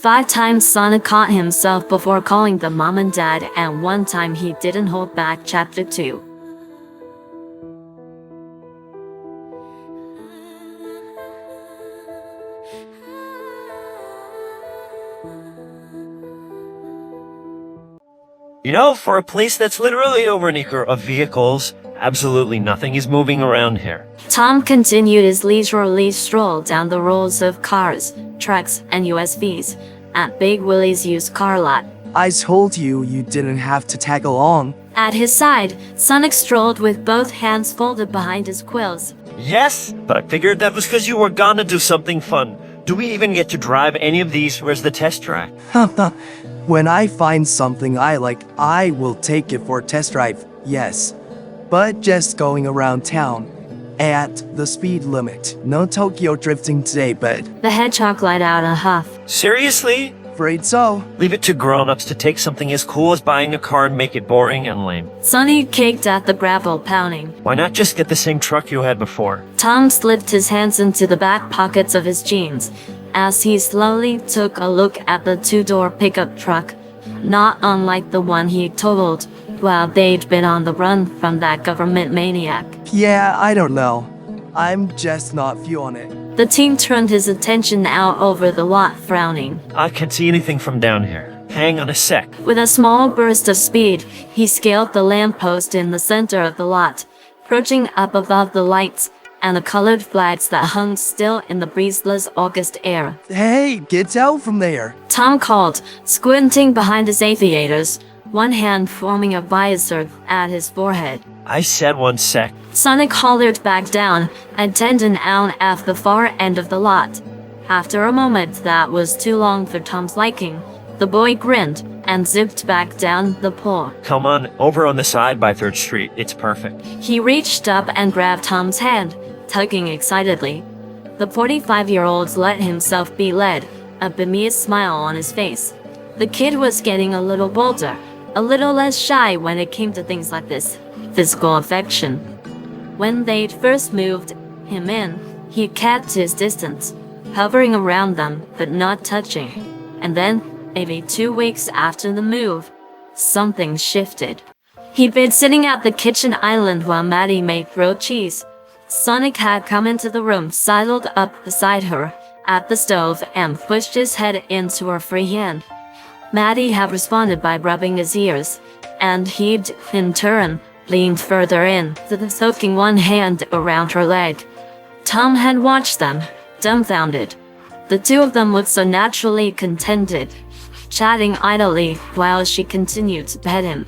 5 times Sonic caught himself before calling them mom and dad, and 1 time he didn't hold back. Chapter 2. You know, for a place that's literally over an acre of vehicles, absolutely nothing is moving around here. Tom continued his leisurely stroll down the rows of cars, trucks, and USVs at Big Willie's used car lot. I told you you didn't have to tag along. At his side, Sonic strolled with both hands folded behind his quills. Yes, but I figured that was because you were gonna do something fun. Do we even get to drive any of these? Where's the test track? When I find something I like, I will take it for a test drive, yes. But just going around town at the speed limit. No Tokyo drifting today, but The hedgehog let out a huff. Seriously? afraid so. Leave it to grown-ups to take something as cool as buying a car and make it boring and lame. Sonny kicked at the gravel, pounding. Why not just get the same truck you had before? Tom slipped his hands into the back pockets of his jeans as he slowly took a look at the 2-door pickup truck, not unlike the one he totaled while they'd been on the run from that government maniac. Yeah, I don't know. I'm just not feeling it. The teen turned his attention out over the lot, frowning. I can't see anything from down here. Hang on a sec. With a small burst of speed, he scaled the lamppost in the center of the lot, perching up above the lights and the colored flags that hung still in the breezeless August air. Hey, get out from there. Tom called, squinting behind his aviators, one hand forming a visor at his forehead. I said 1 sec. Sonic hollered back down and tended out at the far end of the lot. After a moment that was too long for Tom's liking, the boy grinned and zipped back down the pole. Come on, over on the side by 3rd Street. It's perfect. He reached up and grabbed Tom's hand, tugging excitedly. The 45-year-old let himself be led, a bemused smile on his face. The kid was getting a little bolder, a little less shy when it came to things like this. Physical affection. When they'd first moved him in, he kept his distance, hovering around them but not touching. And then, maybe 2 weeks after the move, something shifted. He'd been sitting at the kitchen island while Maddie made grilled cheese. Sonic had come into the room, sidled up beside her at the stove, and pushed his head into her free hand. Maddie had responded by rubbing his ears, and he'd, in turn, leaned further in, soaking one hand around her leg. Tom had watched them, dumbfounded. The two of them looked so naturally contented, chatting idly while she continued to pet him.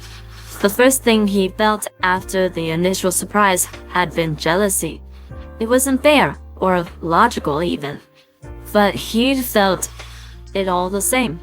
The first thing he felt after the initial surprise had been jealousy. It wasn't fair, or logical even, but he'd felt it all the same.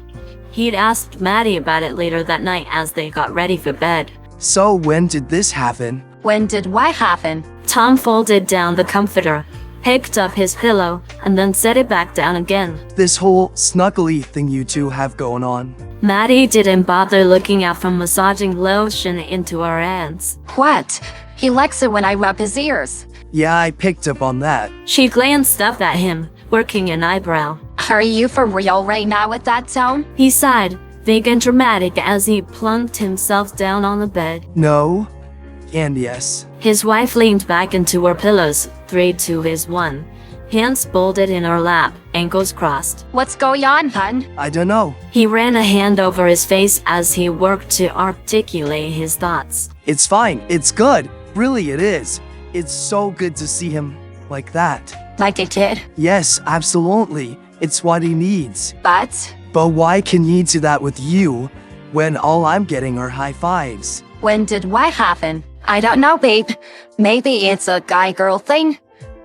He'd asked Maddie about it later that night as they got ready for bed. So when did this happen? When did what happen? Tom folded down the comforter, picked up his pillow, and then set it back down again. This whole snuggly thing you two have going on. Maddie didn't bother looking up from massaging lotion into her hands. What? He likes it when I rub his ears. Yeah, I picked up on that. She glanced up at him, working an eyebrow. Are you for real right now with that tone? He sighed, big and dramatic, as he plunked himself down on the bed. No, and yes. His wife leaned back into her pillows, 3 to his 1. Hands folded in her lap, ankles crossed. What's going on, hun? I don't know. He ran a hand over his face as he worked to articulate his thoughts. It's fine. It's good. Really, it is. It's so good to see him like that. Like a kid? Yes, absolutely. It's what he needs. But But why can he do that with you when all I'm getting are high fives? when did what happen? I don't know, babe. Maybe it's a guy-girl thing.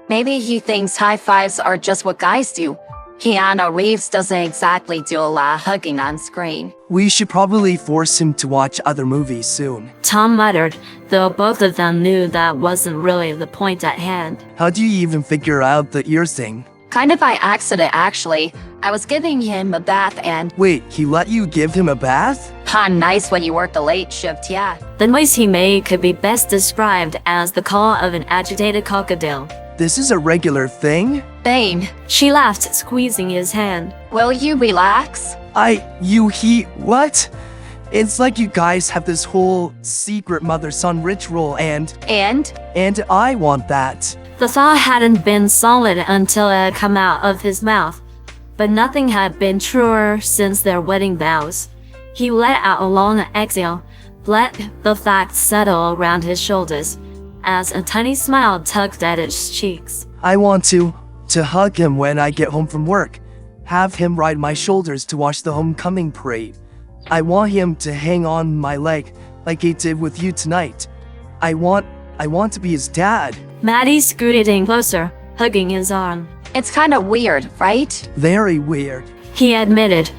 Maybe he thinks high fives are just what guys do. Keanu Reeves doesn't exactly do a lot of hugging on screen. We should probably force him to watch other movies soon. Tom muttered, though both of them knew that wasn't really the point at hand. How do you even figure out the ear thing? Kind of by accident, actually. I was giving him a bath and, Wait, he let you give him a bath? nice when you work the late shift, yeah. The noise he made could be best described as the call of an agitated crocodile. This is a regular thing? Bane, She laughed, squeezing his hand. will you relax? What? It's like you guys have this whole secret mother-son ritual and And I want that. The thought hadn't been solid until it had come out of his mouth, but nothing had been truer since their wedding vows. He let out a long exhale, let the facts settle around his shoulders, as a tiny smile tugged at his cheeks. I want to hug him when I get home from work. Have him ride my shoulders to watch the homecoming parade. I want him to hang on my leg like he did with you tonight. I want to be his dad. Maddie scooted in closer, hugging his arm. it's kinda weird, right? Very weird. He admitted,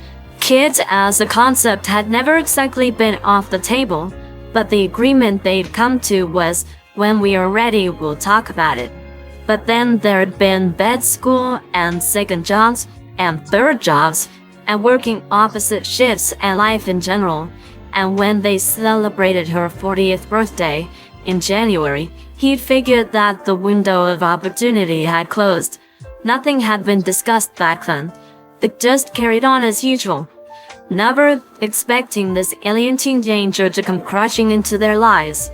kids as a concept had never exactly been off the table, but the agreement they'd come to was, when we are ready, we'll talk about it. But then there'd been bed school and second jobs and third jobs and working opposite shifts and life in general. And when they celebrated her 40th birthday in January, he'd figured that the window of opportunity had closed. Nothing had been discussed back then. They just carried on as usual, never expecting this alien teenager to come crashing into their lives.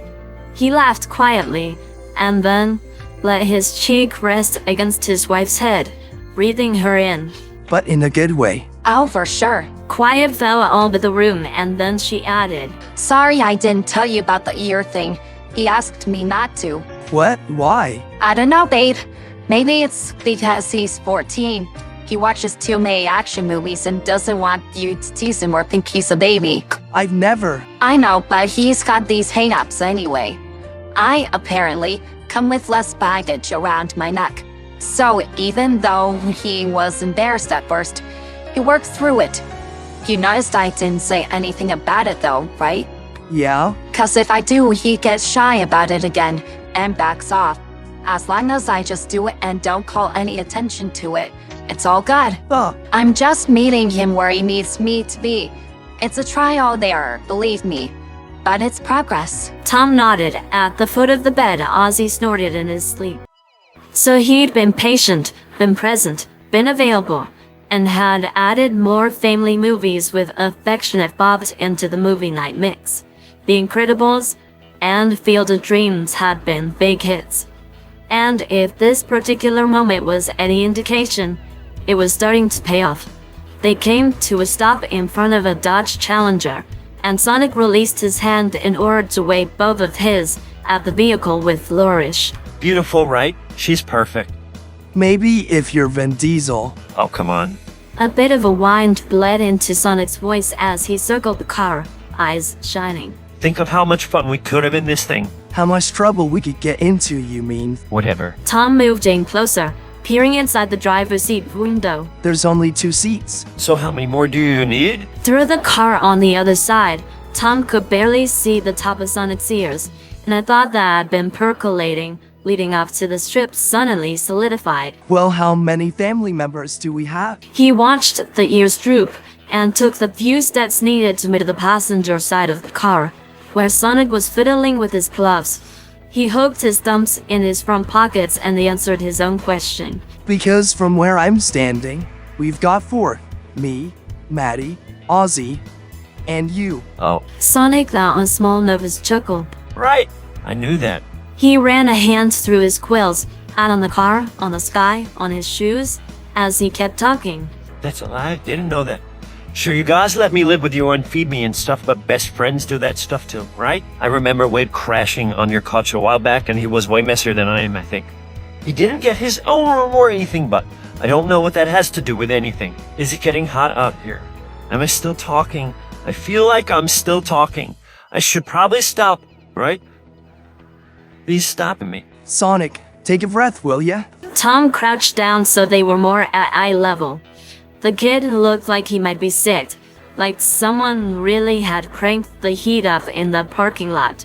He laughed quietly, and then let his cheek rest against his wife's head, breathing her in. But in a good way. Oh, for sure. Quiet fell over the room, and then she added, Sorry I didn't tell you about the ear thing. He asked me not to. What? Why? I don't know, babe. Maybe it's because he's 14. He watches too many action movies and doesn't want you to tease him or think he's a baby. I've never. I know, but he's got these hang-ups anyway. I, apparently, come with less baggage around my neck. So even though he was embarrassed at first, he worked through it. You noticed I didn't say anything about it though, right? Yeah? 'Cause if I do, he gets shy about it again and backs off. As long as I just do it and don't call any attention to it, it's all good. I'm just meeting him where he needs me to be. It's a trial and error, believe me. But it's progress. Tom nodded. At the foot of the bed, Ozzy snorted in his sleep. So he'd been patient, been present, been available, and had added more family movies with affectionate bobs into the movie night mix. The Incredibles and Field of Dreams had been big hits. And if this particular moment was any indication, it was starting to pay off. They came to a stop in front of a Dodge Challenger, and Sonic released his hand in order to wave both of his at the vehicle with flourish. Beautiful, right? She's perfect. Maybe if you're Vin Diesel. Oh, come on. A bit of a whine bled into Sonic's voice as he circled the car, eyes shining. Think of how much fun we could have in this thing. How much trouble we could get into, you mean? Whatever. Tom moved in closer, peering inside the driver's seat window. There's only 2 seats. So how many more do you need? Through the car on the other side, Tom could barely see the top of Sonic's ears, and a thought that had been percolating leading up to the strip suddenly solidified. Well, how many family members do we have? He watched the ears droop and took the few steps needed to meet the passenger side of the car, where Sonic was fiddling with his gloves. He hooked his thumbs in his front pockets and answered his own question. Because from where I'm standing, we've got 4. Me, Maddie, Ozzy, and you. Oh, Sonic let out a small nervous chuckle. right. I knew that. He ran a hand through his quills, out on the car, on the sky, on his shoes, as he kept talking. That's a lie. Didn't know that. Sure, you guys let me live with you and feed me and stuff, but best friends do that stuff too, right? I remember Wade crashing on your couch a while back, and he was way messier than I am, I think. He didn't get his own room or anything, but I don't know what that has to do with anything. Is it getting hot out here? Am I still talking? I feel like I'm still talking. I should probably stop, right? He's stopping me. Sonic, take a breath, will ya? Tom crouched down so they were more at eye level. The kid looked like he might be sick, like someone really had cranked the heat up in the parking lot.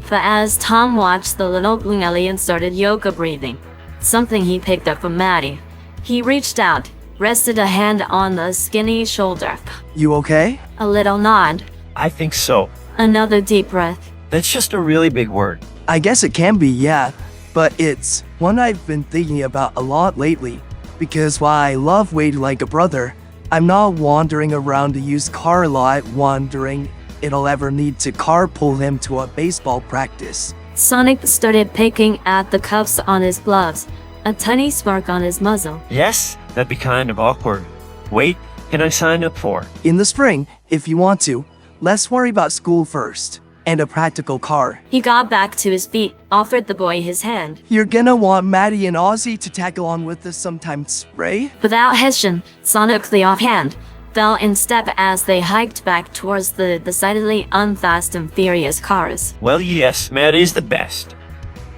But as Tom watched, the little blue alien started yoga breathing, something he picked up from Maddie. He reached out, rested a hand on the skinny shoulder. You okay? A little nod, I think so. another deep breath. That's just a really big word. I guess it can be, yeah. but it's one I've been thinking about a lot lately. Because while I love Wade like a brother, I'm not wandering around a used car lot wondering it'll ever need to carpool him to a baseball practice. Sonic started picking at the cuffs on his gloves, a tiny spark on his muzzle. Yes, that'd be kind of awkward. Wait, can I sign up for? In the spring, if you want to, let's worry about school first. And a practical car. He got back to his feet, offered the boy his hand. You're gonna want Maddie and Ozzy to tag along with us sometimes, right? Without hesitation, Sonic the offhand fell in step as they hiked back towards the decidedly unfast and furious cars. Well, yes, Matt is the best.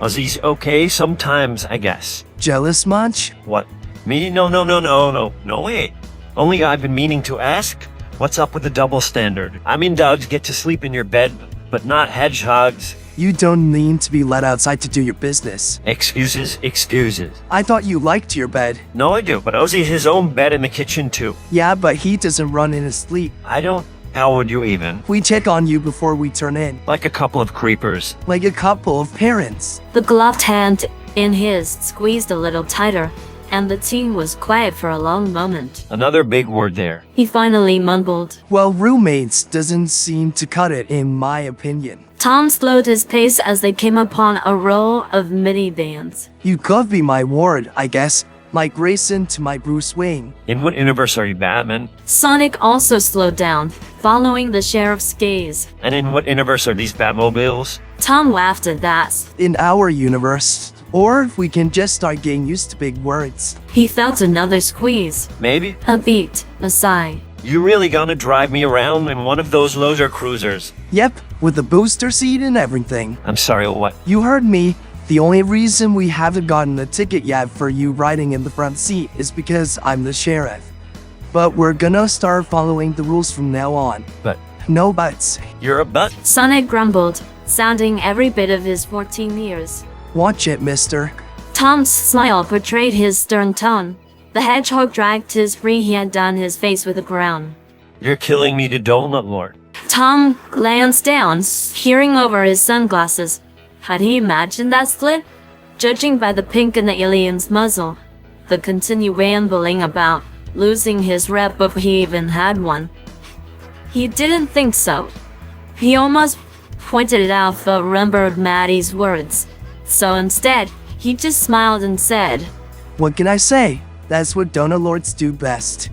Ozzy's okay sometimes, I guess. Jealous much? What? Me? No, wait. Only I've been meaning to ask, what's up with the double standard? I mean, dogs get to sleep in your bed, but not hedgehogs. You don't need to be let outside to do your business. Excuses. I thought you liked your bed. No, I do, but Ozzy has his own bed in the kitchen, too. Yeah, but he doesn't run in his sleep. I don't. How would you even? We check on you before we turn in. Like a couple of creepers. Like a couple of parents. The gloved hand in his squeezed a little tighter, and the team was quiet for a long moment. Another big word there. He finally mumbled. Well, roommates doesn't seem to cut it, in my opinion. Tom slowed his pace as they came upon a row of minivans. You could be my ward, I guess. My Grayson to my Bruce Wayne. In what universe are you, Batman? Sonic also slowed down, following the sheriff's gaze. And in what universe are these Batmobiles? Tom laughed at that. In our universe. Or we can just start getting used to big words. He felt another squeeze, Maybe? a beat, a sigh. You really gonna drive me around in one of those loader cruisers? Yep, with the booster seat and everything. I'm sorry, what? You heard me. The only reason we haven't gotten a ticket yet for you riding in the front seat is because I'm the sheriff. But we're gonna start following the rules from now on. But No buts. you're a butt? Sonic grumbled, sounding every bit of his 14 years. Watch it, mister. Tom's smile portrayed his stern tone. The hedgehog dragged his free hand down his face with a groan. You're killing me to Donut Lord. Tom glanced down, peering over his sunglasses. Had he imagined that split? Judging by the pink in the alien's muzzle, the continued rambling about losing his rep if he even had one. He didn't think so. He almost pointed it out but remembered Maddie's words. So instead, he just smiled and said, What can I say? That's what Donut Lords do best.